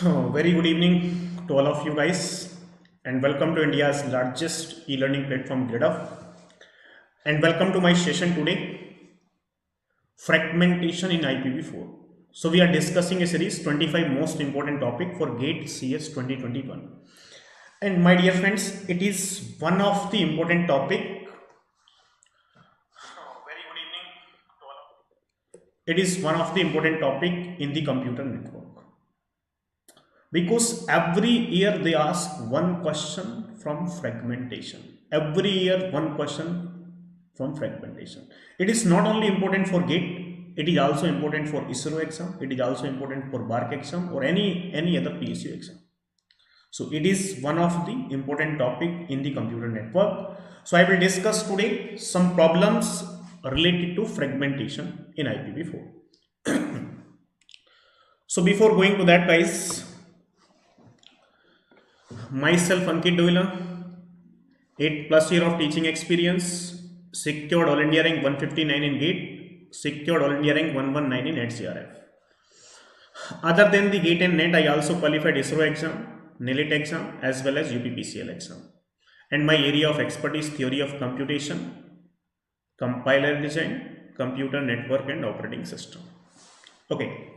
Very good evening to all of you guys, and welcome to India's largest e-learning platform, Gradeup. And welcome to my session today, Fragmentation in IPv4. So we are discussing a series 25 most important topic for GATE CS 2021. And my dear friends, it is one of the important topic. Very good evening to all of you. It is one of the important topic in the computer network. Because every year they ask one question from fragmentation. Every year one question from fragmentation. It is not only important for GATE, it is also important for ISRO exam, it is also important for BARC exam or any other PSU exam. So it is one of the important topic in the computer network. So I will discuss today some problems related to fragmentation in IPv4. So before going to that, guys, myself Ankit Sir, 8+ year of teaching experience, secured All India rank 159 in GATE, secured All India rank 119 in HCRF. Other than the GATE and NET, I also qualified ISRO exam, NILIT exam as well as UPPCL exam. And my area of expertise, theory of computation, compiler design, computer network and operating system. Okay.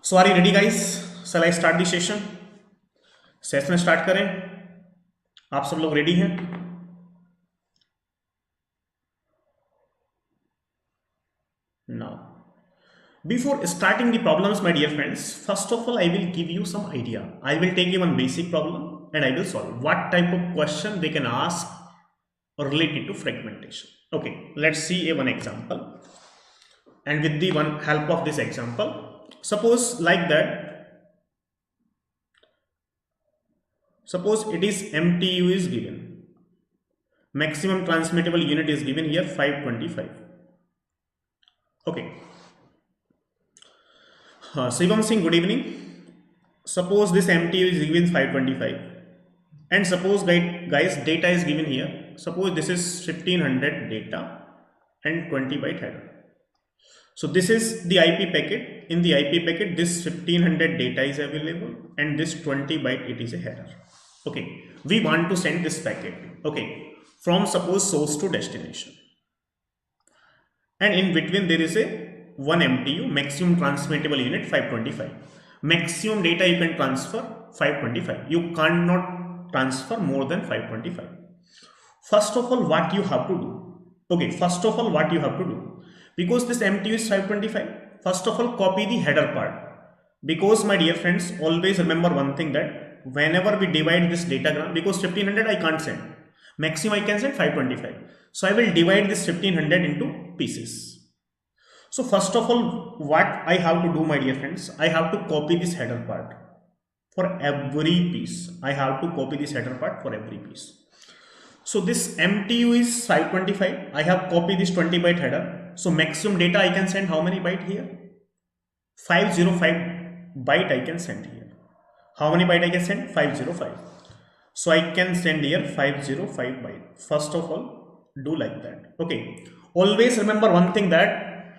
So are you ready, guys? Shall I start the session? Session start करें. आप सब लोग ready हैं? Now, before starting the problems, my dear friends, first of all I will give you some idea. I will take you one basic problem and I will solve what type of question they can ask related to fragmentation. Okay, let's see one example, and with the one help of this example, suppose like that. Suppose it is MTU is given, maximum transmittable unit is given here 525. Okay. Shivam Singh, good evening. Suppose this MTU is given 525 and suppose guys data is given here. Suppose this is 1500 data and 20 byte header. So this is the IP packet. In the IP packet this 1500 data is available and this 20 byte it is a header. Okay, we want to send this packet, okay, from suppose source to destination, and in between there is a 1 MTU, maximum transmittable unit 525. Maximum data you can transfer 525. You cannot transfer more than 525. First of all, what you have to do? Okay, first of all, what you have to do? Because this MTU is 525, first of all, copy the header part. Because my dear friends, always remember one thing, that whenever we divide this datagram, because 1500 I can't send, maximum I can send 525. So I will divide this 1500 into pieces. So first of all, what I have to do, my dear friends, I have to copy this header part for every piece. I have to copy this header part for every piece. So this MTU is 525. I have copied this 20 byte header. So maximum data I can send how many byte here? 505 byte I can send here. How many byte I can send? 505. So I can send here 505 byte. First of all, do like that. Okay. Always remember one thing, that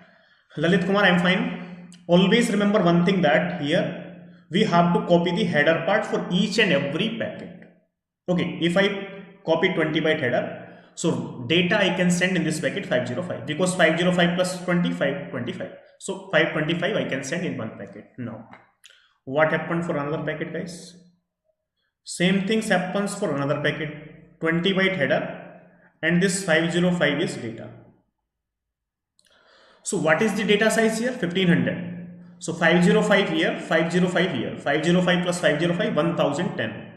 Lalit Kumar, I am fine. Always remember one thing, that here we have to copy the header part for each and every packet. Okay. If I copy 20 byte header, so data I can send in this packet 505, because 505 plus 25, 25. So 525 I can send in one packet. Now, what happened for another packet, guys? Same things happens for another packet, 20 byte header, and this 505 is data. So what is the data size here? 1500. So 505 here, 505 here, 505 plus 505, 1010.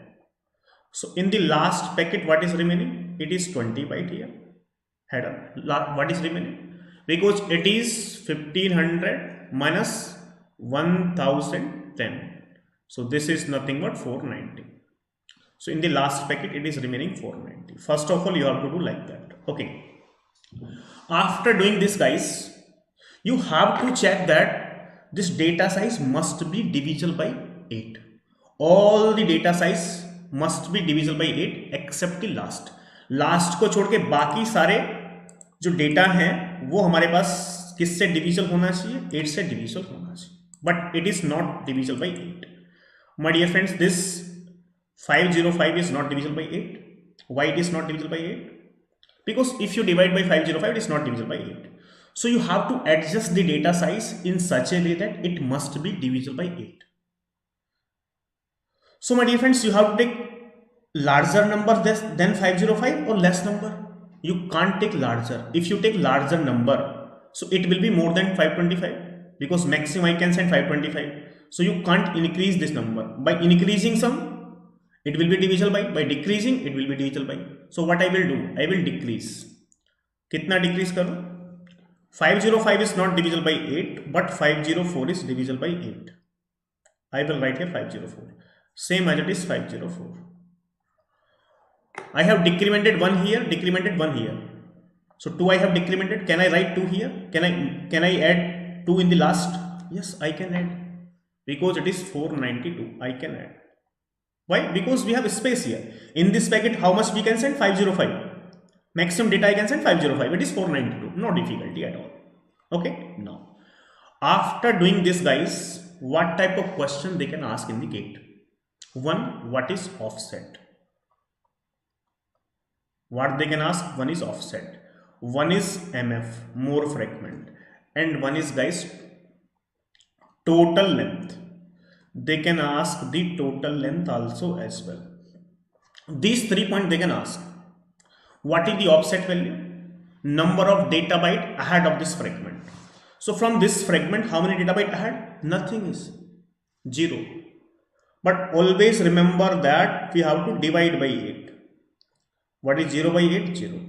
So in the last packet, what is remaining? It is 20 byte here, header. What is remaining? Because it is 1500 minus 1010. So this is nothing but 490. So in the last packet it is remaining 490. First of all, you have to do like that. Okay. After doing this, guys, you have to check that this data size must be divisible by 8. All the data size must be divisible by 8 except the last. Last को छोड़ के बाकी सारे जो data हैं वो हमारे पास किससे डिविजल होना चाहिए? 8 से डिविजल होना चाहिए, but it is not डिविजल by 8. My dear friends, this 505 is not divisible by 8. Why it is not divisible by 8? Because if you divide by 505, it is not divisible by 8. So you have to adjust the data size in such a way that it must be divisible by 8. So my dear friends, you have to take larger number than 505 or less number. You can't take larger. If you take larger number, so it will be more than 525, because maximum I can send 525. So you can't increase this number. By increasing some, it will be divisible by decreasing, it will be divisible by. So what I will do? I will decrease. Kitna decrease karo? 505 is not divisible by 8, but 504 is divisible by 8. I will write here 504. Same as it is 504. I have decremented 1 here, decremented 1 here. So 2 I have decremented. Can I write 2 here? Can I add 2 in the last? Yes, I can add. Because it is 492. I can add. Why? Because we have space here. In this packet, how much we can send? 505. Maximum data I can send 505. It is 492. No difficulty at all. Okay. Now, after doing this, guys, what type of question they can ask in the gate? One, what is offset? What they can ask? One is offset. One is MF, more fragment. And one is, guys, total length. They can ask the total length also as well. These 3 points they can ask. What is the offset value? Number of data byte ahead of this fragment. So from this fragment, how many data byte ahead? Nothing is 0. But always remember that we have to divide by 8. What is 0 by 8? 0.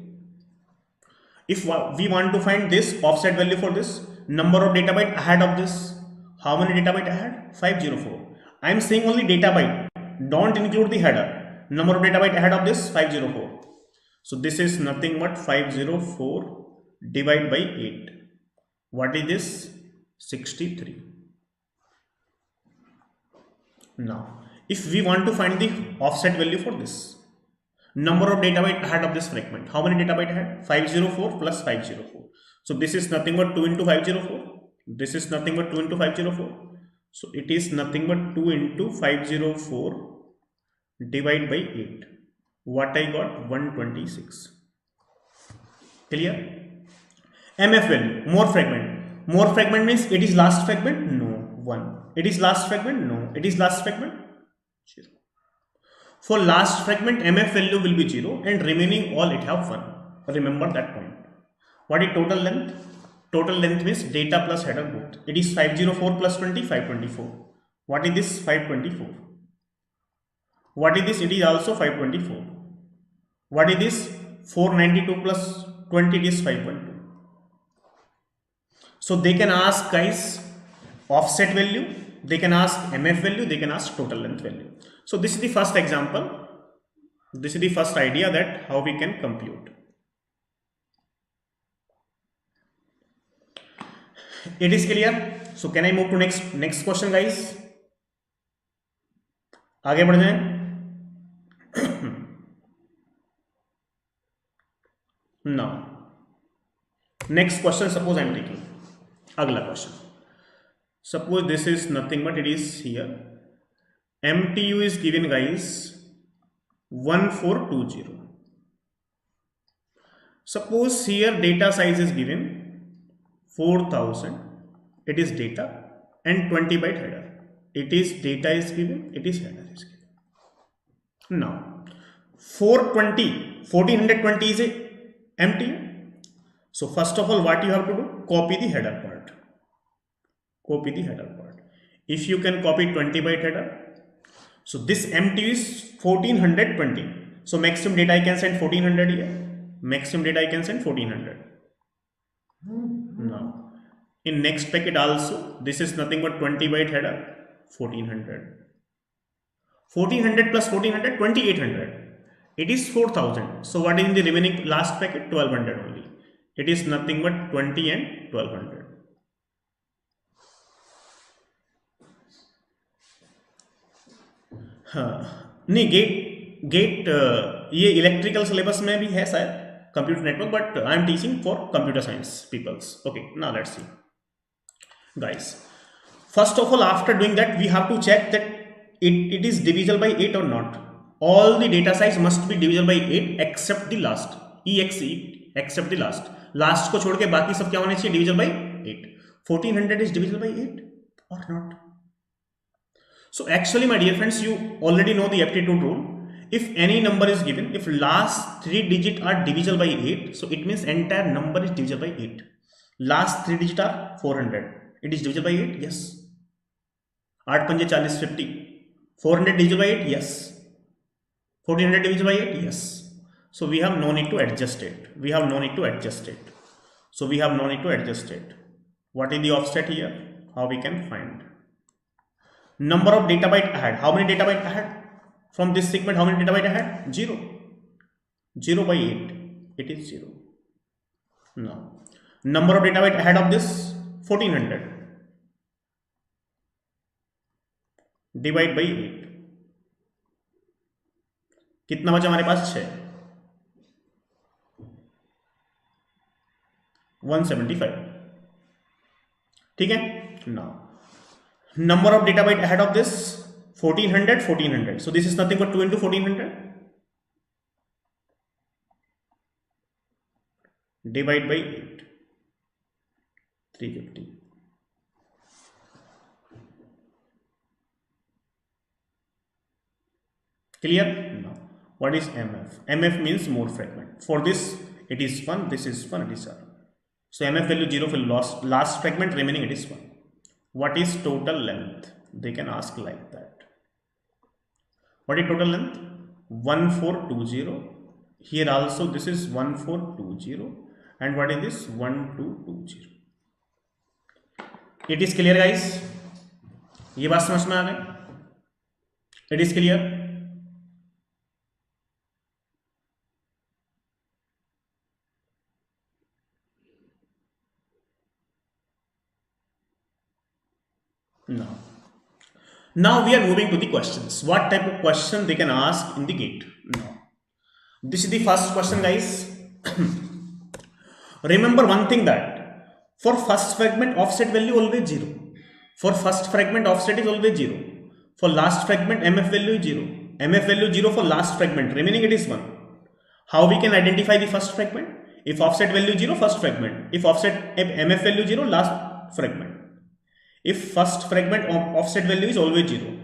If we want to find this offset value for this, number of data byte ahead of this, how many data byte ahead? 504. I am saying only data byte. Don't include the header. Number of data byte ahead of this, 504. So this is nothing but 504 divided by 8. What is this? 63. Now, if we want to find the offset value for this, number of data byte ahead of this fragment, how many data byte ahead? 504 plus 504. So this is nothing but 2 into 504. This is nothing but 2 into 504. So it is nothing but 2 into 504 divided by 8. What I got? 126. Clear? MF value, more fragment. More fragment means it is last fragment? No. 1. It is last fragment? No. It is last fragment? 0. For last fragment, MF value will be 0 and remaining all it have 1. Remember that point. What is total length? Total length means data plus header both. It is 504 plus 20, 524. What is this? 524. What is this? It is also 524. What is this? 492 plus 20, it is 512. So they can ask, guys, offset value, they can ask MF value, they can ask total length value. So this is the first example. This is the first idea that how we can compute. It is clear. So can I move to next question, guys? आगे बढ़ जाएं. Now, next question, suppose I am taking agla question. Suppose this is nothing but it is here. MTU is given, guys, 1420. Suppose here data size is given 4000. It is data and 20 byte header. It is data is given, it is header is given. Now, 1420 is a MTU. So first of all, what you have to do? Copy the header part. Copy the header part. If you can copy 20 byte header, so this MTU is 1420. So maximum data I can send 1400 here. Maximum data I can send 1400. Now, in next packet also, this is nothing but 20 byte header, 1400. 1400 plus 1400, 2800. It is 4000. So what is in the remaining last packet? 1200 only. It is nothing but 20 and 1200. नहीं gate ये electrical syllabus में भी है शायद computer network, but I am teaching for computer science peoples. Okay, now let's see, guys. First of all, after doing that, we have to check that it is divisible by 8 or not? All the data size must be divisible by 8 except the last, exe except the last को छोड़ के बाकी सब क्या होने चाहिए? divisible by 8. 1400 is divisible by 8 or not? So actually my dear friends, you already know the aptitude rule. If any number is given, if last 3 digits are divisible by 8, so it means entire number is divisible by 8. Last 3 digits are 400, it is divisible by 8, yes. 8 पंजे 40, 50. 400 divisible by 8, yes. 1400 divisible by 8, yes. So we have no need to adjust it. We have no need to adjust it. So we have no need to adjust it. What is the offset here? How we can find? Number of data byte ahead. How many data byte ahead? From this segment, how many data byte ahead? 0. 0 by 8. It is 0. No. Number of data byte ahead of this? 1400. Divide by 8. कितना बचा हमारे पास? 6. 175. ठीक है. Now number of data byte ahead of this 1400. So this is nothing but 2 into 1400. Divide by 8. 350. Clear? Now what is MF? MF means more fragment. For this it is 1, this is 1, it is 0. So MF value 0 for last fragment, remaining it is 1. What is total length? They can ask like that. What is total length? 1420. Here also this is 1420. And what is this? 1220. It is clear guys? ये बात समझ में आ गई? It is clear? Now we are moving to the questions. What type of question they can ask in the gate? Now, this is the first question, guys. Remember one thing, that for first fragment offset value always 0. For first fragment offset is always 0. For last fragment MF value is 0. MF value 0 for last fragment, remaining it is 1. How we can identify the first fragment? If offset value 0, first fragment. If MF value 0, last fragment. If first fragment offset value is always 0.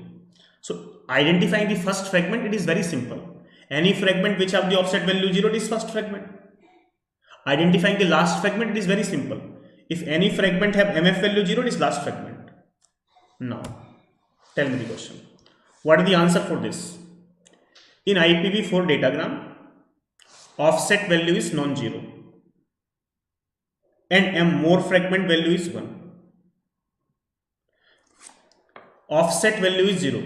So identifying the first fragment, it is very simple. Any fragment which have the offset value 0, it is first fragment. Identifying the last fragment, it is very simple. If any fragment have MF value 0, it is last fragment. Now tell me the question. What is the answer for this? In IPv4 datagram, offset value is non-zero and more fragment value is 1. Offset value is 0.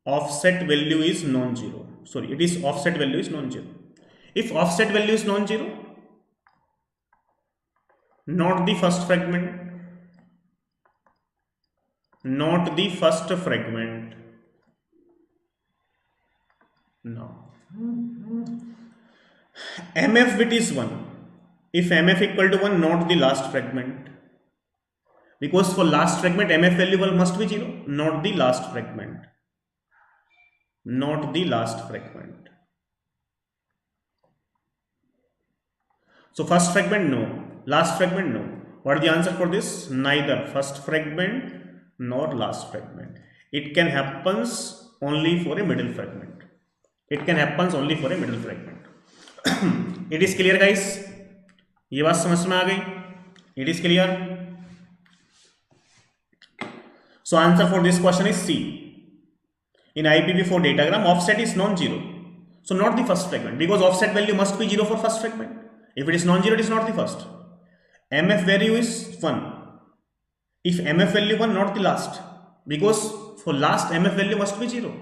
Offset value is non-zero. Sorry, it is offset value is non-zero. If offset value is non-zero, not the first fragment, not the first fragment. No. MF bit is 1. If MF equal to 1, not the last fragment. Because for last fragment MF value must be 0, not the last fragment. Not the last fragment. So first fragment no, last fragment no. What is the answer for this? Neither first fragment nor last fragment. It can happens only for a middle fragment. It can happens only for a middle fragment. It is clear guys? ये बात समझ में आ गई? It is clear? So answer for this question is C. In IPv4 datagram, offset is non-zero. So not the first fragment, because offset value must be 0 for first fragment. If it is non-zero, it is not the first. MF value is 1. If MF value 1, not the last, because for last MF value must be 0.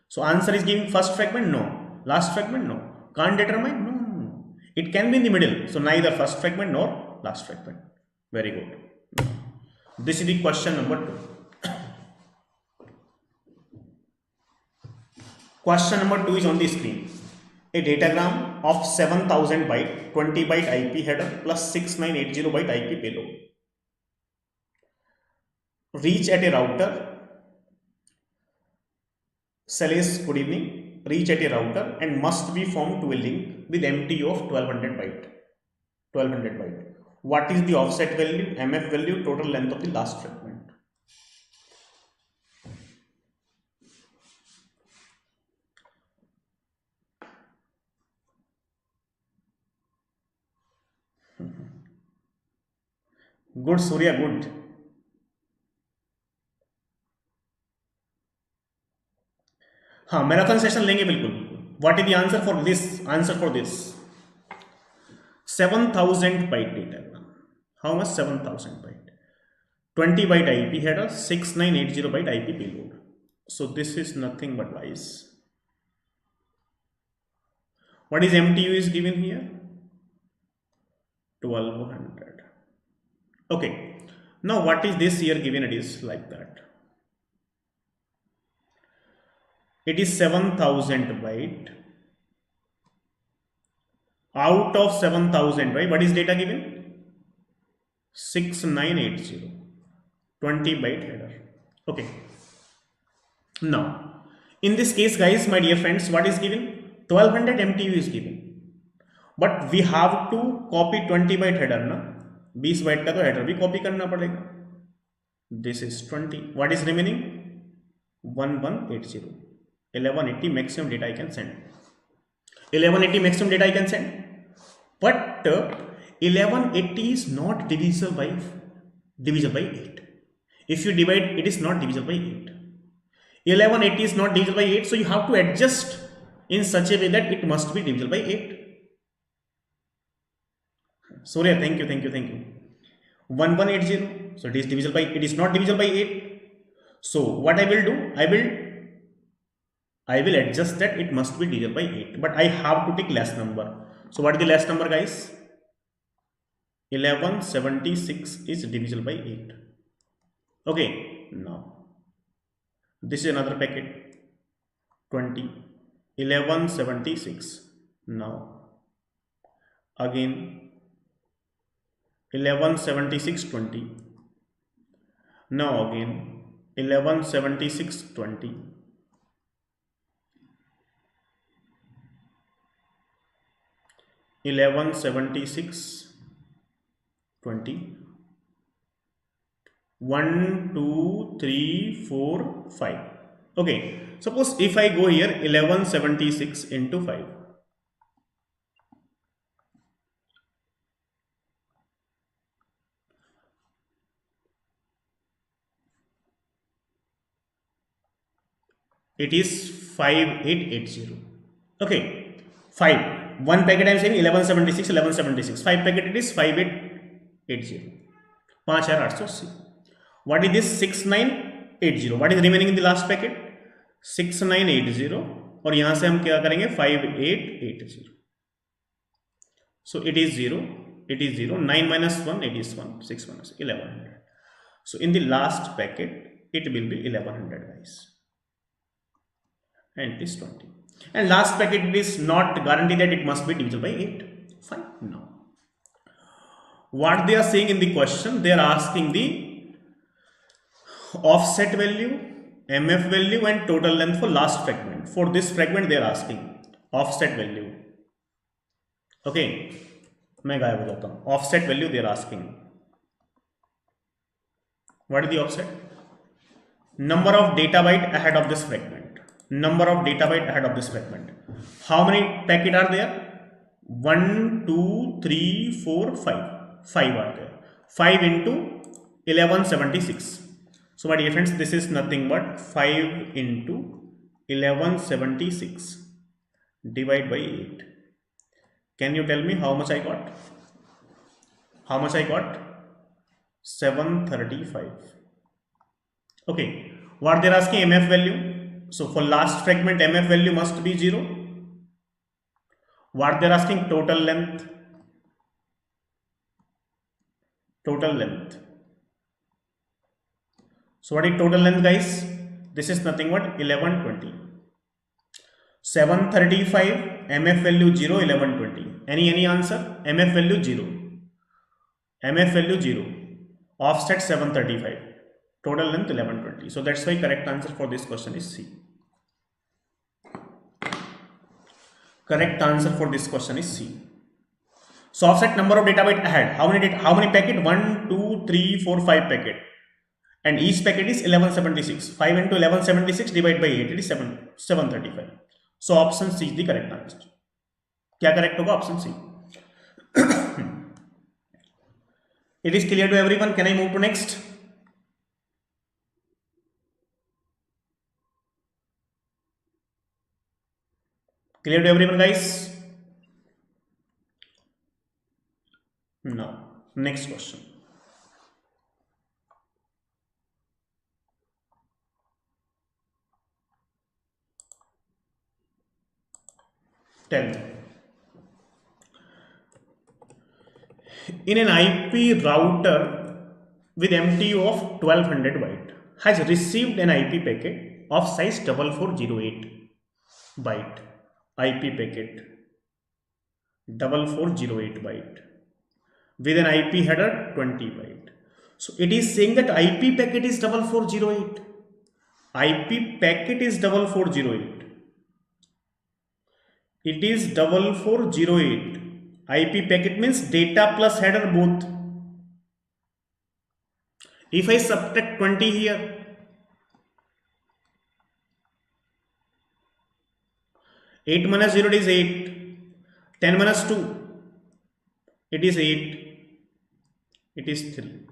So answer is giving first fragment, no. Last fragment, no. Can't determine, no. It can be in the middle. So neither first fragment nor last fragment. Very good. This is the question number 2. Question number 2 is on the screen. A datagram of 7000 byte, 20 byte IP header plus 6980 byte IP payload. Reach at a router Cell is good evening. Reach at a router and must be formed to a link with MTU of 1200 byte. 1200 byte. What is the offset value, MF value, total length of the last fragment? Good Surya, good. हाँ marathon session लेंगे बिल्कुल. What is the answer for this? Answer for this 7000 byte data. How much? 7000 byte. 20 byte IP header, 6980 byte IP payload. So this is nothing but wise. What is MTU is given here? 1200. Okay. Now what is this here given? It is like that. It is 7000 byte. Out of 7000 byte, what is data given? 6980. 20 byte header. Okay. Now, in this case, guys, my dear friends, what is given? 1200 MTU is given. But we have to copy 20 byte header, na? 20 byte का तो header भी copy करना पड़ेगा. This is 20. What is remaining? 1180. 1180 maximum data I can send. 1180 maximum data I can send. But 1180 is not divisible by 8. If you divide, it is not divisible by 8. 1180 is not divisible by 8, so you have to adjust in such a way that it must be divisible by 8. Surya, thank you. 1180, so it is divisible by, it is not divisible by 8. So what I will do, I will adjust that it must be divisible by 8, but I have to take less number. So what is the less number, guys? 1176 is divisible by 8. Okay, now this is another packet, 20, 1176. Now again 1176 20. Now again 1176 20. 1176 20. 1 2 3 4 5. Okay, suppose if I go here 1176 into 5, it is 5880. Okay, 5. One packet I am saying 1176, 5 packet it is 5880. 5880. What is this? 6980. What is remaining in the last packet? 6980. और यहाँ से हम क्या करेंगे? 5880. So it is 0. 9 minus 1, it is 1. 6 minus 1100. So in the last packet, it will be 1100, guys. And it is 20. And last packet, it is not guaranteed that it must be divisible by 8. Fine. No. What they are saying in the question, they are asking the offset value, MF value and total length for last fragment. For this fragment, they are asking offset value. Okay. मैं गायब हो जाता हूँ. Offset value they are asking. What is the offset? Number of data byte ahead of this fragment. Number of data byte ahead of this fragment. How many packet are there? 1, 2, 3, 4, 5. 5 are there. 5 into 1176. So my dear friends, this is nothing but 5 into 1176 divided by 8. Can you tell me how much I got? How much I got? 735. Okay. What they are asking? MF value. So for last fragment, MF value must be 0. What they are asking? Total length. Total length. So what is total length, guys? This is nothing but 1120. 735, MF value 0, 1120. Any answer? MF value 0. MF value 0. Offset 735. Total length 1120. So that's why correct answer for this question is C. Correct answer for this question is C. So offset number of data byte ahead. How many packet? 1, 2, 3, 4, 5 packet. And each packet is 1176. 5 into 1176 divided by 8, it is 735. So option C is the correct answer. क्या correct होगा? Option C. It is clear to everyone. Can I move to next? Clear to everyone, guys? No. Next question. Tell me. In an IP router with MTU of 1200 byte has received an IP packet of size 4408 byte. IP packet 4408 byte with an IP header 20 byte. So it is saying that IP packet is 4408. IP packet is 4408. It is 4408. IP packet means data plus header both. If I subtract 20 here, 8 minus 0 it is 8. 10 minus 2, it is 8. It is 3.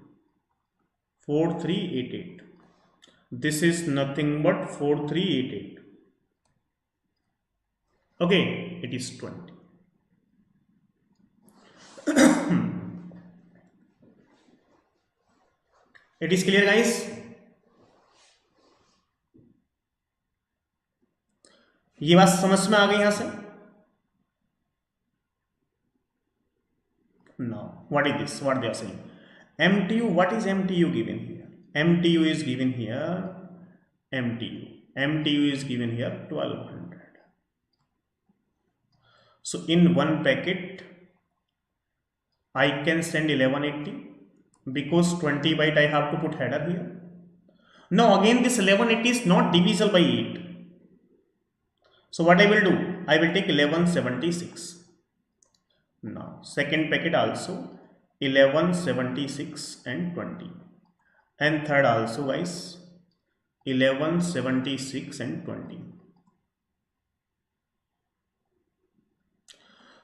4388. This is nothing but 4388. Okay, it is 20. It is clear, guys? ये बात समझ में आ गई यहां से? Now, what is this? What they are saying? MTU, what is MTU given here? MTU is given here, MTU is given here 1200. So in one packet, I can send 1180 because 20 byte I have to put header here. Now again this 1180 is not divisible by 8. So what I will do? I will take 1176. Now second packet also 1176 and 20. And third also, guys, 1176 and 20.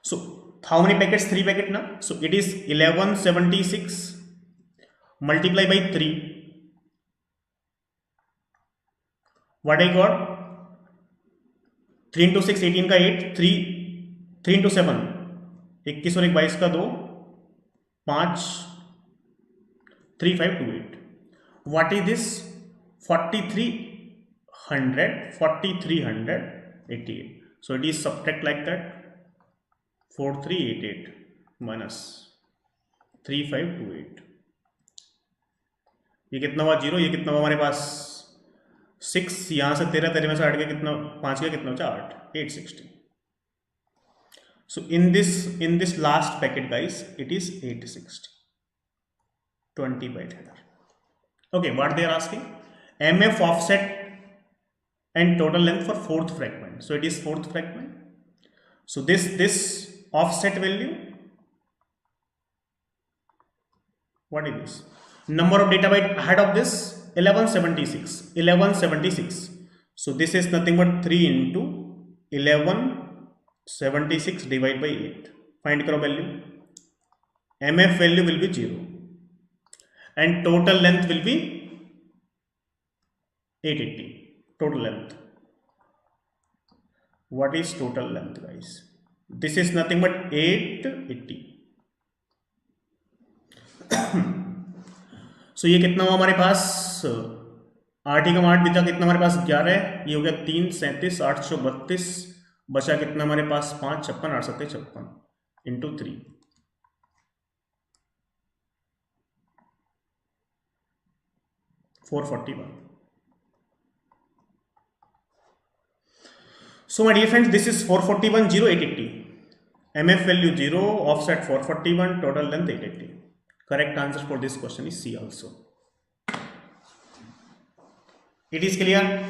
So how many packets? 3 packet now. So it is 1176 multiply by 3. What I got? 3 into 6 18 का 8, 3 into 7 21 और 1 22 का 2 5 3 5 2 8. What is this? 4388. So it is subtract like that. 4388 minus 3528. ये कितना हुआ? 0. ये कितना हुआ हमारे पास? 6. यहाँ से 13 13 में से 8 के कितना? 5 के कितना बचा? 8. 860. So in this last packet, guys, it is 860. 20 byte header. Okay, what they are asking? MF offset and total length for fourth fragment. So it is fourth fragment. So this offset value, what is this? Number of data byte ahead of this 1176. So this is nothing but 3 into 1176 divided by 8. Find karo value. MF value will be 0 and total length will be 880. Total length. What is total length, guys? This is nothing but 880. So ये कितना हुआ हमारे पास? 8 ही का 8 बीता कितना हमारे पास? 11. ये हो गया 3 37 832. बचा कितना हमारे पास? 5 56 8 7 56 into 3. 441. So my dear friends, this is 441 0 880. MF value 0, offset 441, total length 880. Correct answer for this question is C also. It is clear?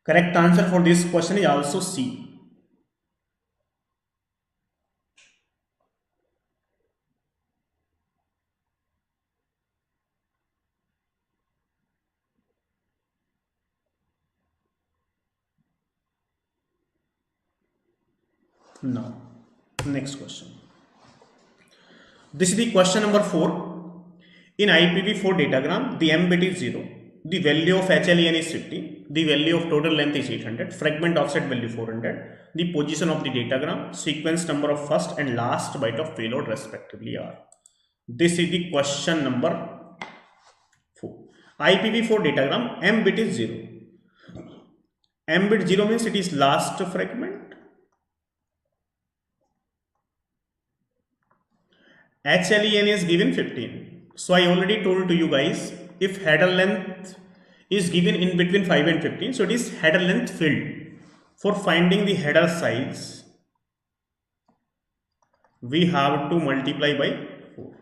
Correct answer for this question is also C. Now, next question. This is the question number 4. In IPv4 datagram, the M bit is 0. The value of HLEN is 50. The value of total length is 800. Fragment offset value 400. The position of the datagram, sequence number of first and last byte of payload respectively are. This is the question number 4. IPv4 datagram, M bit is 0. M bit 0 means it is last fragment. HLEN is given 15. So I already told to you guys, if header length is given in between 5 and 15, so it is header length field. For finding the header size, we have to multiply by 4.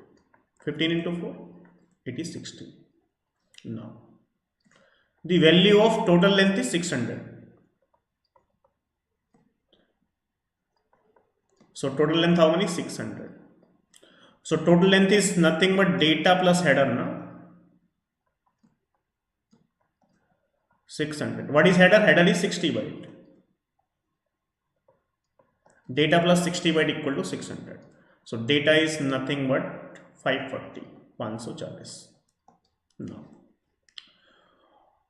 15 into 4, it is 60. Now, the value of total length is 600. So total length how many? 600. So total length is nothing but data plus header now. 600. What is header? Header is 60 byte. Data plus 60 byte equal to 600. So data is nothing but 540. 540. Now,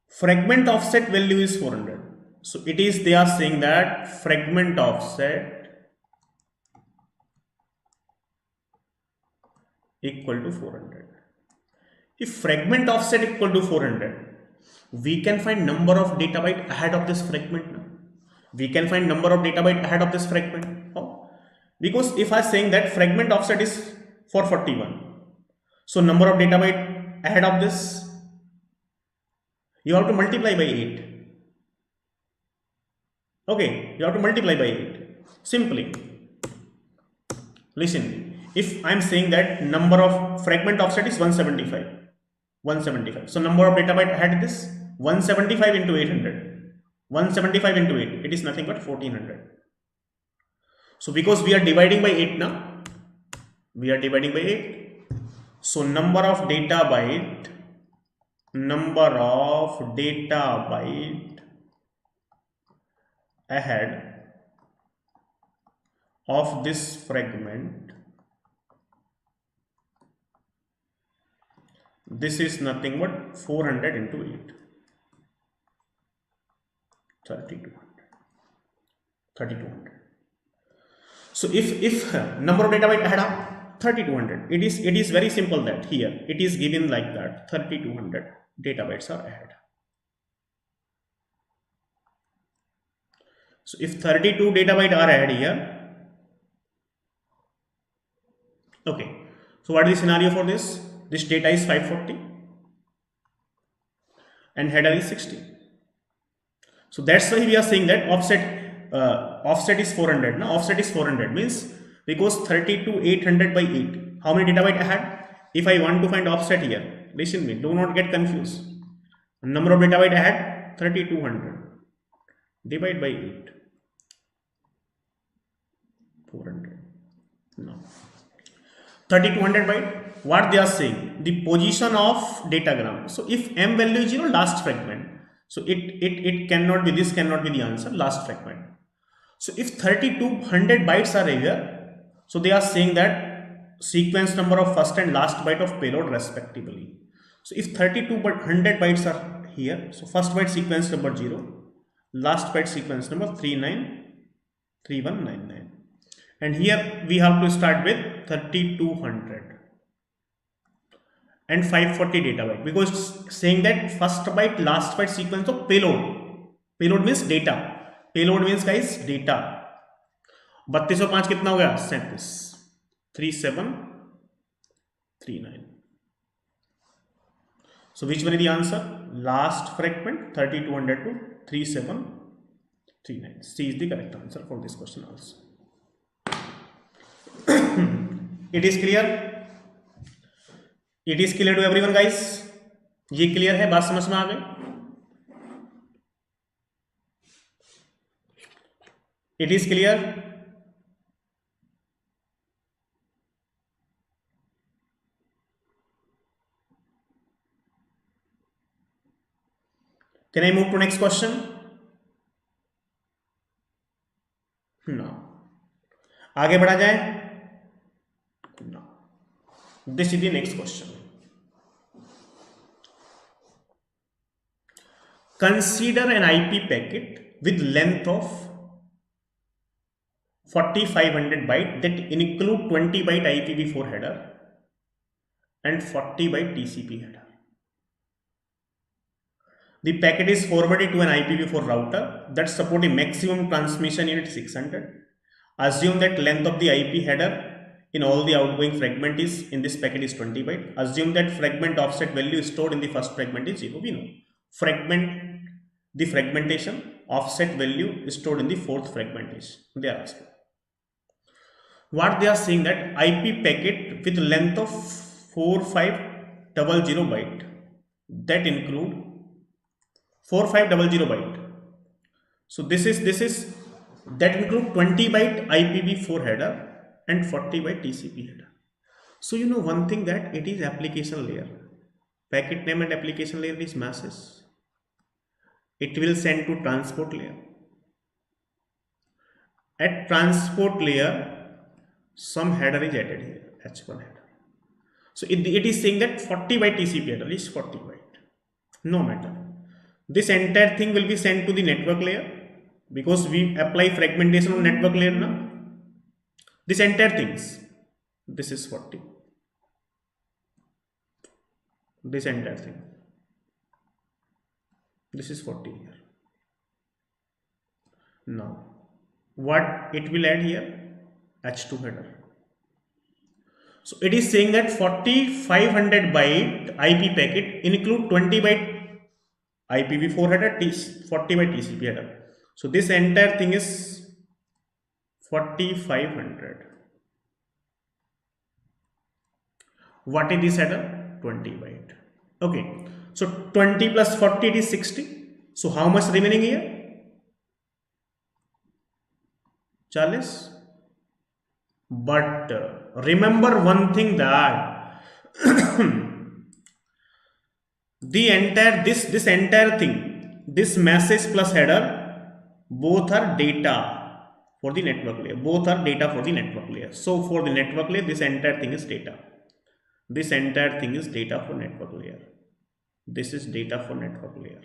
fragment offset value is 400. So it is, they are saying that fragment offset equal to 400. If fragment offset equal to 400, we can find number of data byte ahead of this fragment now. We can find number of data byte ahead of this fragment. How? Because if I am saying that fragment offset is 441, so number of data byte ahead of this, you have to multiply by 8. Okay, you have to multiply by 8. Simply, listen. If I am saying that number of fragment offset is 175, so number of data byte ahead this 175 into 800, 175 into 8, it is nothing but 1400. So because we are dividing by 8 now, we are dividing by 8, so number of data byte ahead of this fragment, this is nothing but 400 into 8, 3200. So if number of data byte ahead of 3200, it is very simple that here it is given like that 3200 data bytes are ahead. So if 32 data byte are ahead here, okay, so what is the scenario for this? This data is 540 and header is 60. So that's why we are saying that offset is 400. Now offset is 400 means, because 32 800 by 8, how many data byte ahead? If I want to find offset here, listen me, do not get confused. Number of data byte ahead 3200 divide by 8, 400. No, 3200 byte. What they are saying, the position of datagram. So if M value is last fragment, so it cannot be, this cannot be the answer, last fragment. So if 3200 bytes are here, so they are saying that sequence number of first and last byte of payload respectively. So if 3200 bytes are here, so first byte sequence number 0, last byte sequence number 393199, and here we have to start with 3200 and 540 data byte, because saying that first byte last byte sequence of payload means data, payload means guys data. 32 और 5 कितना हो गया? 37, 3739. So which one is the answer? Last fragment 3200 to 3739. C is the correct answer for this question also. It is clear? It is clear to everyone guys? ये clear है? बात समझ में आ गई? It is clear? Can I move to next question? No. आगे बढ़ा जाए? No. This is the next question. Consider an IP packet with length of 4500 byte that include 20 byte IPv4 header and 40 byte TCP header. The packet is forwarded to an IPv4 router that support a maximum transmission unit 600. Assume that length of the IP header in all the outgoing fragment is in this packet is 20 byte. Assume that fragment offset value stored in the first fragment is 0. We know the fragmentation offset value is stored in the fourth fragmentation. They are asking. What they are saying that IP packet with length of 4500 byte that include 4500 byte. So this is that include 20 byte IPv4 header and 40 byte TCP header. So you know one thing that it is application layer. Packet name and application layer is message. It will send to transport layer. At transport layer, some header is added here, H1 header. So it is saying that 40 byte TCP header is 40 byte. No matter. This entire thing will be sent to the network layer because we apply fragmentation on network layer now. This entire things, this is 40. This entire thing, this is 40 here. Now, what it will add here? H2 header. So it is saying that 4500 byte IP packet include 20 byte IPv4 header, 40 byte TCP header. So this entire thing is 4500. What is this header? 20 byte. Okay. So 20 plus 40 it is 60. So how much remaining here? 40. But remember one thing that the entire this entire thing, this message plus header, both are data for the network layer. Both are data for the network layer. So for the network layer, this entire thing is data. This entire thing is data for network layer. This is data for network layer.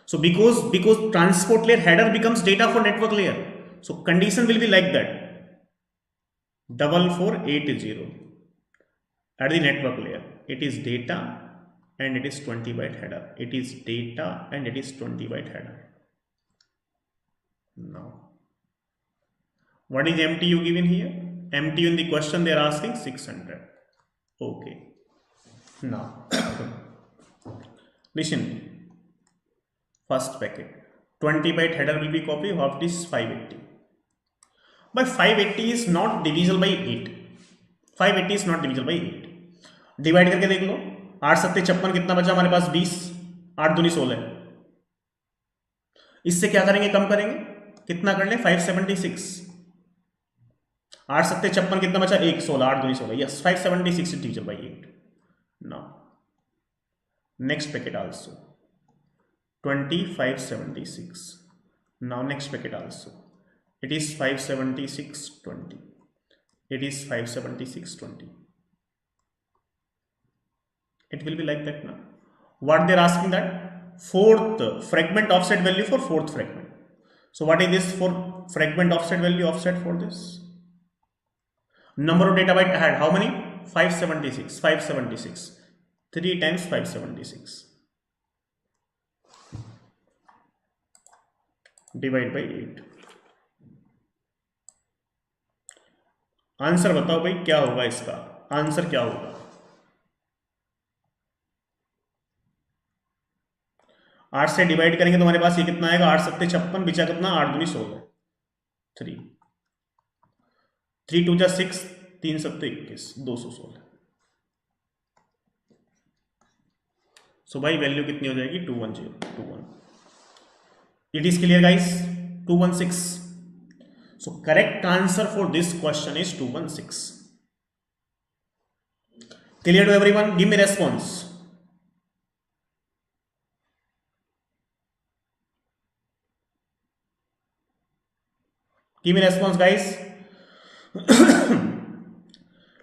So because transport layer header becomes data for network layer. So condition will be like that. 4480 at the network layer. It is data and it is 20 byte header. It is data and it is 20 byte header. Now, what is MTU given here? MTU in the question they are asking 600. Okay. Now, listen. First packet. 20 byte header will be copied of this 580. But 580 is not divisible by 8. 580 is not divisible by 8. Divide करके देख लो 8 सत्ते 56 कितना बचा हमारे पास 20 8 दूनी 16 इससे क्या करेंगे कम करेंगे कितना कर ले 576 8 सत्ते 56 कितना बचा 1 16 8 दूनी 16 yes 576 is divisible by 8. Now next packet also 2576. Now next packet also it is 57620. It is 57620. It will be like that now. What they are asking that fourth fragment offset value for fourth fragment. So what is this for fragment offset value offset for this? Number of data byte ahead. How many? 576. 576. 3 times 576. Divide by 8. Answer बताओ भाई क्या होगा इसका answer क्या होगा 8 से divide करेंगे तो हमारे पास ये कितना आएगा 8 सत्ते 56 बिचा कितना 8 दूनी 16 3 3 2 जा 6 3 सत्ते 21 216 सो भाई वैल्यू कितनी हो जाएगी 210 21 it is clear guys 216. So correct answer for this question is 216. Clear to everyone? Give me response. Give me response, guys.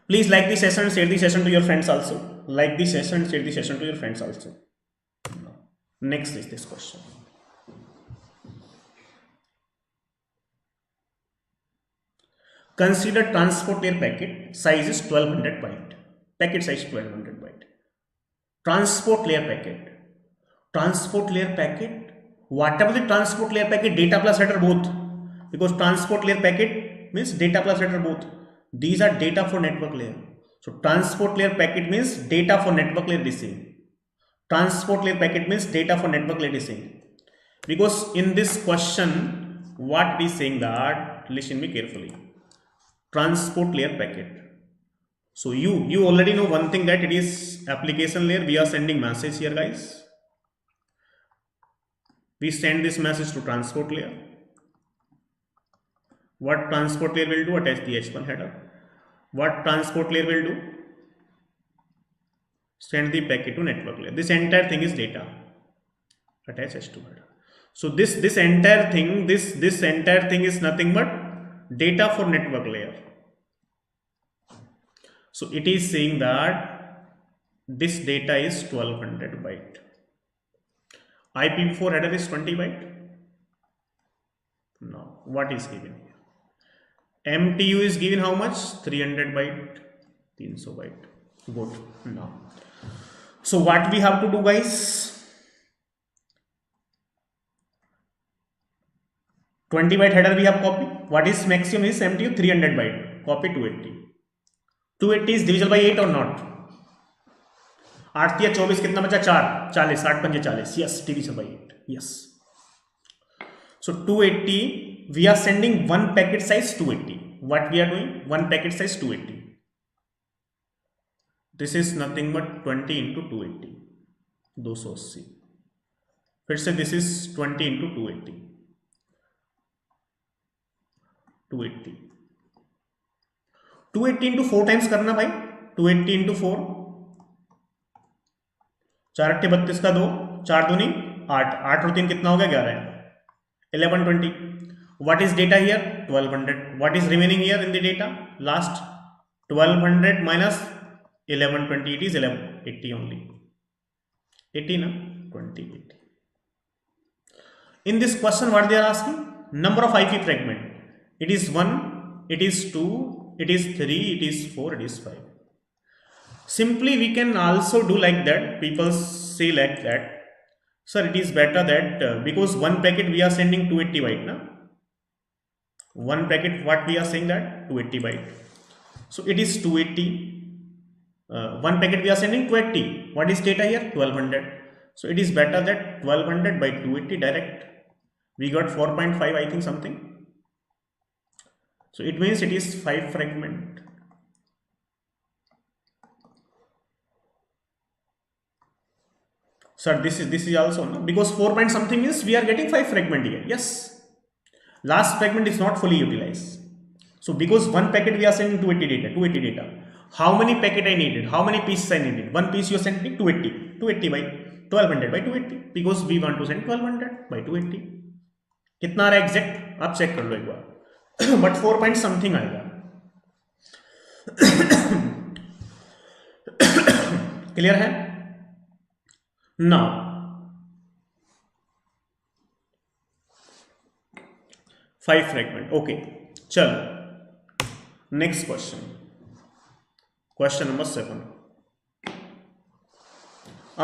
Please like the session, share the session to your friends also. Like the session, share the session to your friends also. Next is this question. Consider transport layer packet size is 1200 byte. Packet size 1200 byte. Transport layer packet. Transport layer packet. Whatever the transport layer packet, data plus header both. Because transport layer packet means data plus header both. These are data for network layer. So transport layer packet means data for network layer receiving. Transport layer packet means data for network layer receiving. Because in this question, what it is saying that, listen me carefully. Transport layer packet. So you already know one thing, that it is application layer. We are sending message here, guys. We send this message to transport layer. What transport layer will do? Attach the H1 header. What transport layer will do? Send the packet to network layer. This entire thing is data. Attach H2 header. So this entire thing, this entire thing is nothing but data for network layer. So it is saying that this data is 1200 byte. IPv4 header is 20 byte. Now what is given here? MTU is given how much? 300 byte, 300 byte. Good. Now, so what we have to do, guys? 20 byte header we have copy. What is maximum is MTU? 300 byte. Copy 280. 280 is divisible by 8 or not? 8 या 24 कितना बचा? 4. 40. 8 पंजे 40. Yes, divisible by 8. Yes. So 280, we are sending one packet size 280. What we are doing? One packet size 280. This is nothing but 20 into 280. 280. फिर से this is 20 into 280. 280. 280 into 4 times करना भाई. 280 into 4. 4 अट्ठे 32 का 2. 4 दूनी 8. 8 और 3 कितना हो गया? 11. 1120. What is data here? 1200. What is remaining here in the data? Last 1200 minus 1120. It is 1180 only. 80 na? 2080. In this question, what they are asking? Number of IP fragment. It is 1, it is 2, it is 3, it is 4, it is 5. Simply we can also do like that. People say like that. Sir, it is better that because one packet we are sending 280 byte na. One packet, what we are saying that 280 byte. So it is 280. One packet we are sending 280. What is data here? 1200. So it is better that 1200 by 280 direct. We got 4.5, I think something. So it means it is 5 fragment. Sir, this is also no? Because 4 point something means we are getting 5 fragment here. Yes. Last fragment is not fully utilized. So because one packet we are sending 280 data. How many packet I needed? How many pieces I needed? One piece you are sending 280. 280 by 1200 by 280. Because we want to send 1200 by 280. कितना आ रहा है exact? आप check कर लो एक बार. But 4 point something आएगा. Clear है? Now 5 fragment. Okay, चलो next question. Question number 7.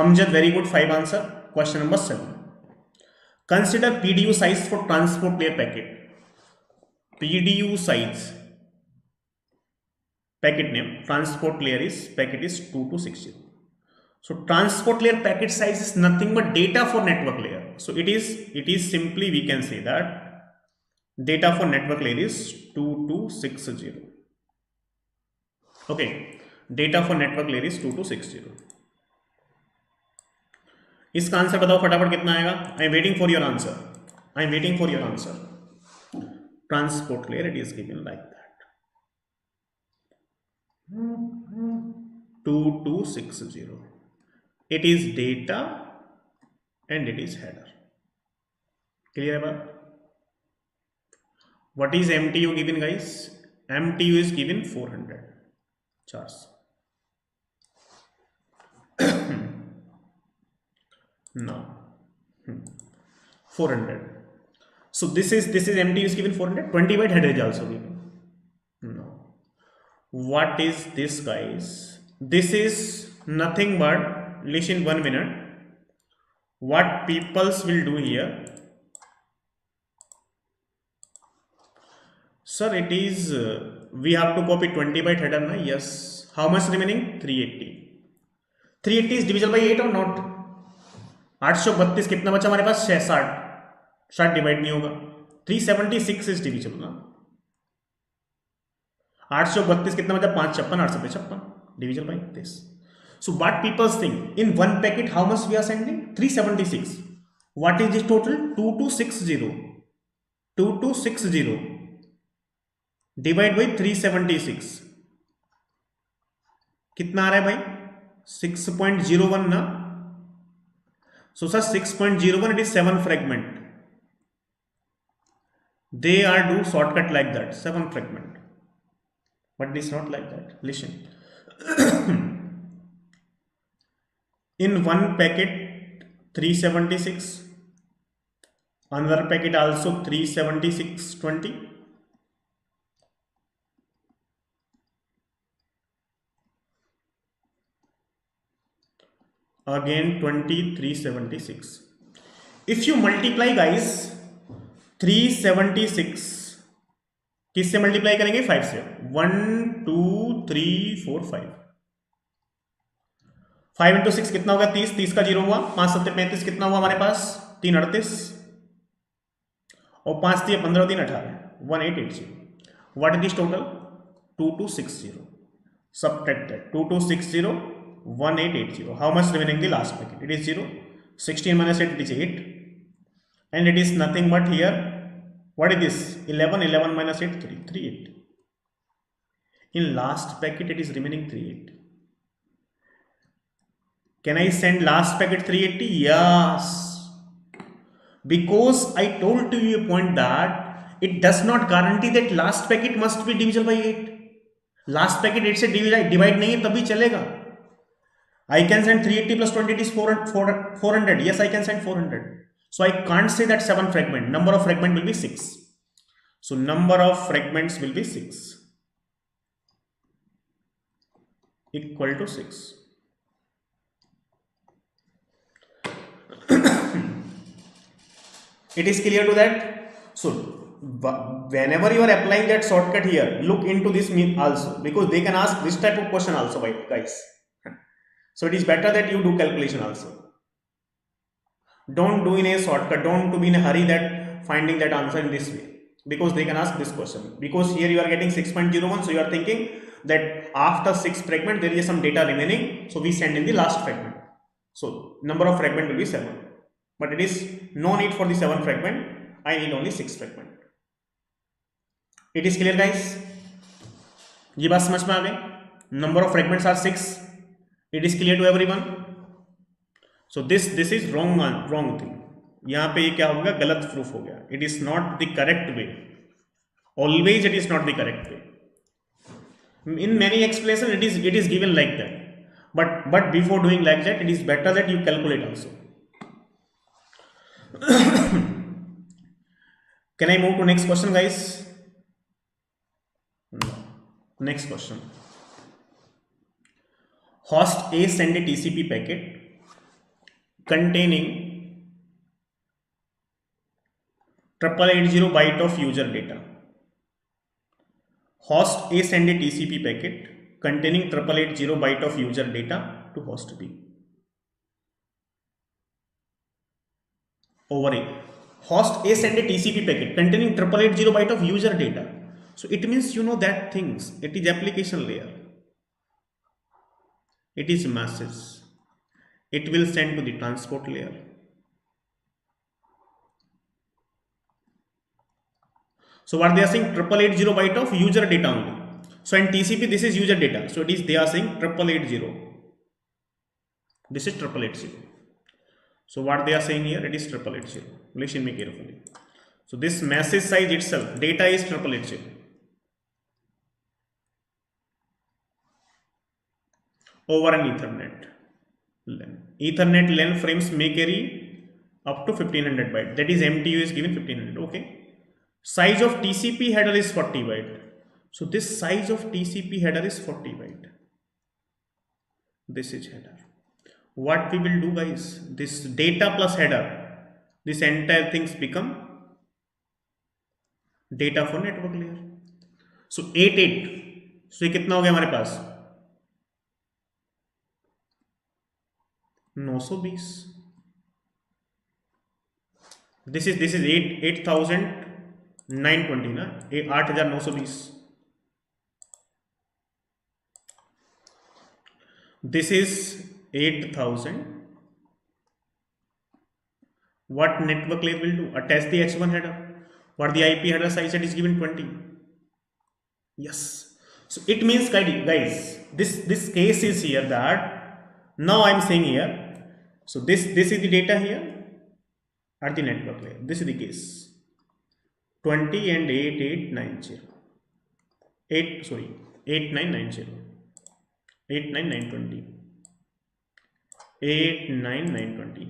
Amjad, very good, 5 answer. Question number 7. Consider PDU size for transport layer packet. PDU size, packet name, transport layer is packet is 2260. So transport layer packet size is nothing but data for network layer. So it is simply, we can say that data for network layer is 2260. Okay, data for network layer is 2260. इसका answer बताओ फटाफट कितना आएगा. I am waiting for your answer. transport layer, it is given like that. 2260. It is data and it is header. Clear about? What is MTU given, guys? MTU is given 400 charge. No. 400. So this is MTU is given 400. 20 byte header is also given. No. What is this, guys? This is nothing but, listen 1 minute. What peoples will do here? Sir, it is we have to copy 20 byte header, na? Yes. How much remaining? 380. 380 is divisible by 8 or not? 832 कितना बचा हमारे पास? 60 divide नहीं होगा. 376 is divisible ना. 832 कितना बचा? 556, 856 divisible by this. So what people think, in one packet how much we are sending? 376. What is this total? 2260 divide by 376 कितना आ रहा है भाई? 6.01 ना. So sir, 6.01, it is 7 fragment. They are do shortcut like that, 7 fragment, but it is not like that. Listen. In one packet 376, another packet also 376.20, again 2376. If you multiply, guys, 376 किससे multiply करेंगे? 5 से. 1 2 3 4 5. 5 into 6 कितना होगा? 30. 30 का 0 हुआ. 5 7 35 कितना हुआ हमारे पास? 3 38 और 5 3 15 3 18 1880. What is this total? 2260. Subtracted 2260 1880. How much remaining the last packet? It is 0. 16 minus 8, it is 8, and it is nothing but here. What is this? 11 minus 8, 380. In last packet it is remaining 380. Can I send last packet 380? Yes, because I told to you a point that it does not guarantee that last packet must be divisible by 8. Last packet 8 से divide नहीं है तभी चलेगा. I can send 380 plus 20, it is 400. Yes, I can send 400. So I can't say that 7 fragment. Number of fragment will be 6. So number of fragments will be 6 equal to 6. It is clear to that? So whenever you are applying that shortcut here, look into this mean also, because they can ask this type of question also, guys. So it is better that you do calculation also. Don't do in a shortcut. Don't be in a hurry that finding that answer in this way, because they can ask this question. Because here you are getting 6.01, so you are thinking that after 6 fragment there is some data remaining, so we send in the last fragment. So number of fragment will be 7, but it is no need for the 7 fragment. I need only 6 fragment. It is clear, guys? ये बात समझ में आ गई? Number of fragments are 6. It is clear to everyone? So this is wrong thing. यहाँ पे ये क्या हो गया? गलत प्रूफ हो गया. It is not the correct way. Always it is not the correct way. In many explanations it is given like that. But before doing like that, it is better that you calculate also. Can I move to next question, guys? No. Next question. Host A send a TCP packet containing 8880 byte of user data. Host A send a TCP packet containing 8880 byte of user data to host B. Over A. Host A send a TCP packet containing 8880 byte of user data. So it means you know that things. It is application layer. It is message. It will send to the transport layer. So what they are saying, 8880 byte of user data only. So in TCP this is user data, so it is, they are saying 8880. This is 8880. So what they are saying here, it is 8880. Listen me carefully. So this message size itself, data is 8880 over an Ethernet LAN. Ethernet LAN frames may carry up to 1500 byte. That is MTU is given 1500. Okay. Size of TCP header is 40 byte. So this size of TCP header is 40 byte. This is header. What we will do, guys, this data plus header, this entire things become data for network layer. So 88, so ये कितना हो गया हमारे पास 920. This is 8920 ना, 8920. This is 8000. What network layer will do? Attach the H1 header. What the IP header size set is given 20. Yes. So it means, guys, this case is here that now I am saying here. So this is the data here at the network layer. This is the case. 20 and 8890. 8990. 89920. 89920.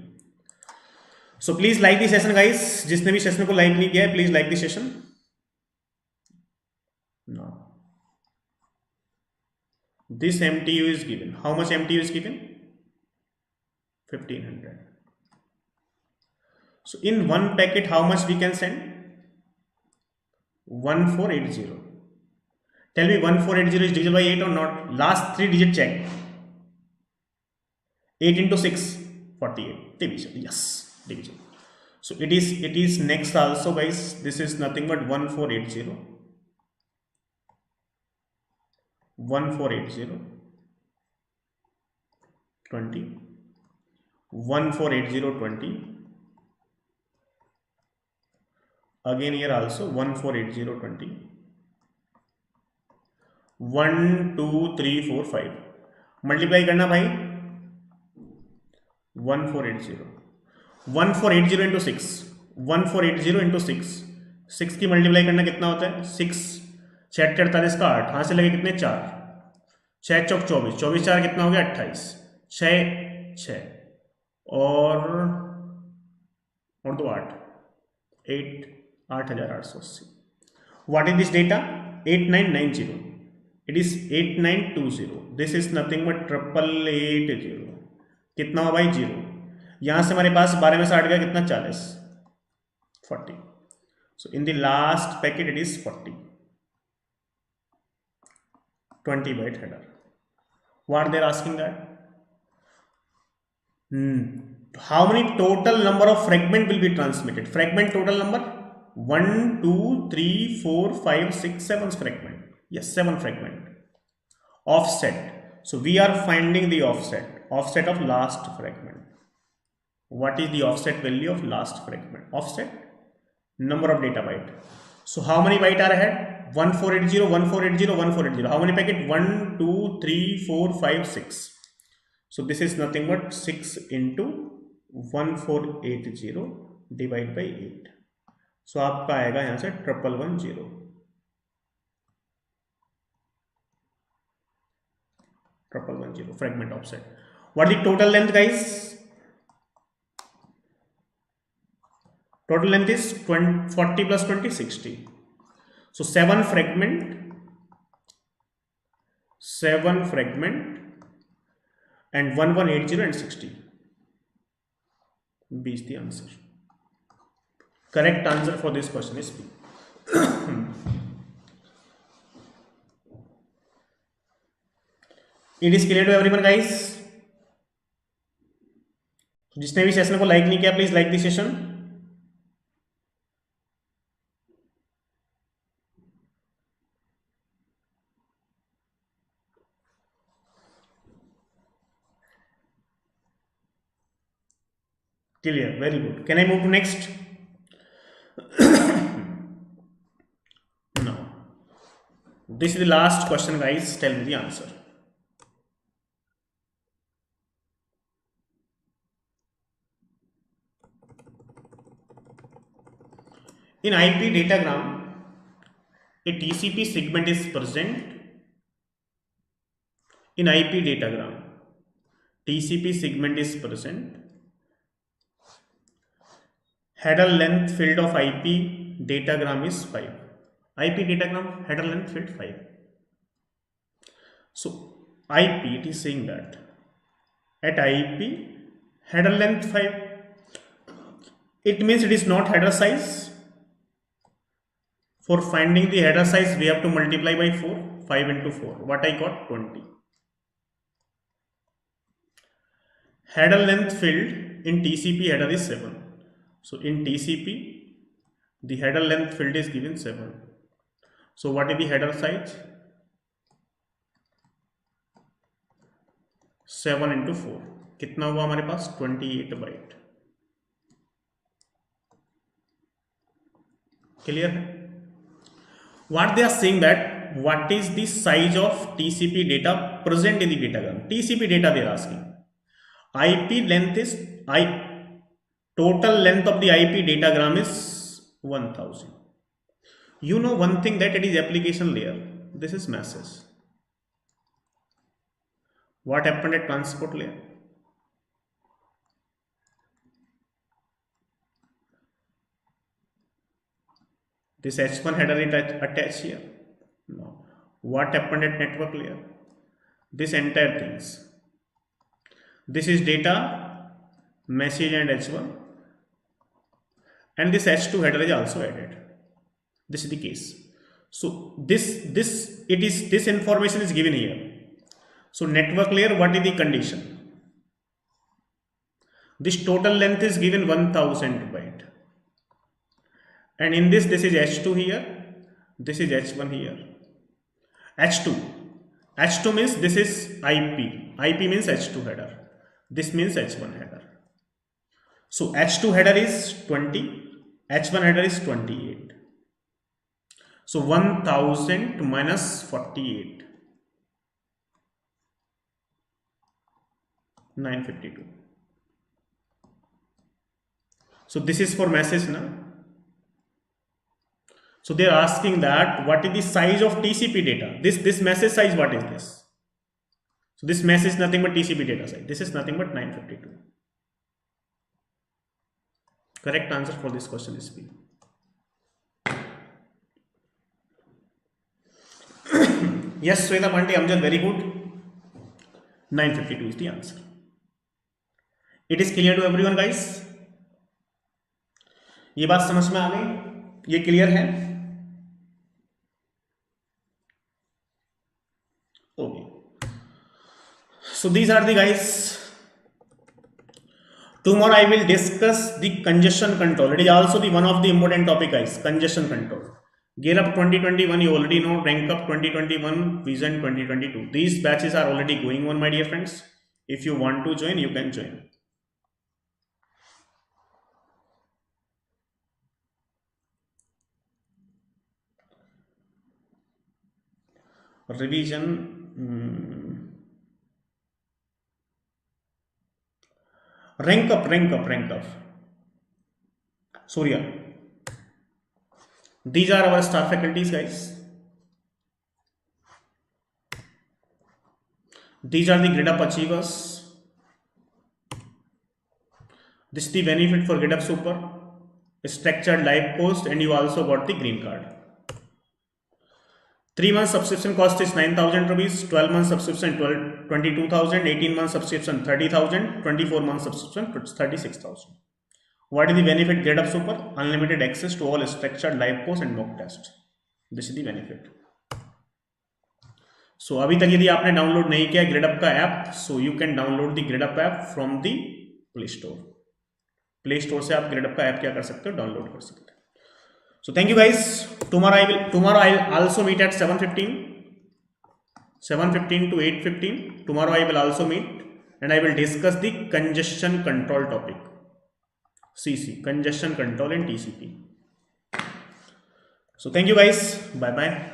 So please like the session, guys. जिसने भी session को like नहीं किया है, please like the session. Now this MTU is given. How much MTU is given? 1500. So in one packet, how much we can send? 1480. Tell me 1480 is divisible by 8 or not? Last 3 digit check. 8 into 6, 48. Division. Yes, division. So it is next also, guys. This is nothing but 1480. 1480 20. 1480 20. Again here also 1480 20. 1 2 3 4 5. Multiply करना भाई 1480. 1480 into 6. 1480 into 6. 6 की multiply करना कितना होता है? 6 6 48 का 8. हाँ से लगे कितने? 4. 6 चौक 24. 24 4 कितना हो गया? 28. 6 6 और 2 8. 8 8880. What is this data? 8990. It is 8920. This is nothing but 8880. कितना हो भाई? 0. यहां से हमारे पास 12 में से 8 गया कितना? 40. 40. So in the last packet it is 40. 20 byte header. What they are asking that? How many total number of fragment will be transmitted? Fragment total number 1 2 3 4 5 6 7 fragment. Yes, 7 fragment. Offset. So we are finding the offset of last fragment. What is the offset value of last fragment? Offset number of data byte. So how many byte are ahead? 1480 1480 1480. How many packet? 1 2 3 4 5 6. So this is nothing but 6 into 1480 divided by 8. So आपका आएगा यहाँ से 1110. 1110 fragment offset. What is the total length, guys? Total length is 40 plus 20 60. So 7 fragment and 1180 and 60. B is the answer. Correct answer for this question is B. It is clear to everyone, guys. जिसने भी session को like नहीं किया, please like the session. Clear, very good. Can I move to next? this is the last question, guys. Tell me the answer. In IP datagram, a TCP segment is present. In IP datagram, TCP segment is present. Header length field of IP datagram is 5. IP datagram header length field 5. So IP, it is saying that at IP header length 5. It means it is not header size. For finding the header size, we have to multiply by 4. 5 into 4. What I got? 20. Header length field in TCP header is 7. So in TCP, the header length field is given 7. So what is the header size? 7 into 4. कितना हुआ हमारे पास? 28 byte. Clear? What they are saying that what is the size of TCP data present in the datagram? TCP data they are asking. IP length is total length of the IP datagram is 1000. You know one thing, that it is application layer. This is message. What happened at transport layer? This H1 header is attached here. No. What happened at network layer? This entire things. This is data, message and H1, and this H2 header is also added. This is the case. So this information is given here. So network layer, what is the condition? This total length is given 1000 byte. And in this is H2 here, this is H1 here. H2 means this is IP means H2 header, this means H1 header. So H2 header is 20, H1 header is 28. So 1000 minus 48, 952. So this is for message now. So they are asking that what is the size of TCP data? This message size, what is this? So this message is nothing but TCP data size. This is nothing but 952. Correct answer for this question is B. Yes, Sweta Pandey, Amjad, very good. 952 is the answer. It is clear to everyone, guys? ये बात समझ में आ गई? ये clear है? Okay. So these are the guys. Tomorrow I will discuss the congestion control. It is also the one of the important topic, guys. Congestion control. Gradeup 2021, you already know. Rank Up 2021, Vision 2022. These batches are already going on, my dear friends. If you want to join, you can join. Revision. Rank up. Surya. These are our star faculties, guys. These are the Gradeup achievers. This is the benefit for Gradeup Super. Structured live course, and you also got the green card. 3 months subscription cost is 9,000 rupees, 12 months subscription 22,000, 18 months subscription 30,000, 24 months subscription 36,000. What is the benefit Gradeup Super? Unlimited access to all structured live course and mock test. This is the benefit. So अभी तक यदि आपने download नहीं किया Gradeup का app, so you can download the Gradeup app from the Play Store. Play Store से आप Gradeup का ऐप क्या कर सकते हो? डाउनलोड कर सकते हो. So thank you, guys. Tomorrow I will also meet at 7:15 to 8:15. Tomorrow I will also meet and I will discuss the congestion control topic. CC, congestion control and TCP. So thank you, guys. Bye bye.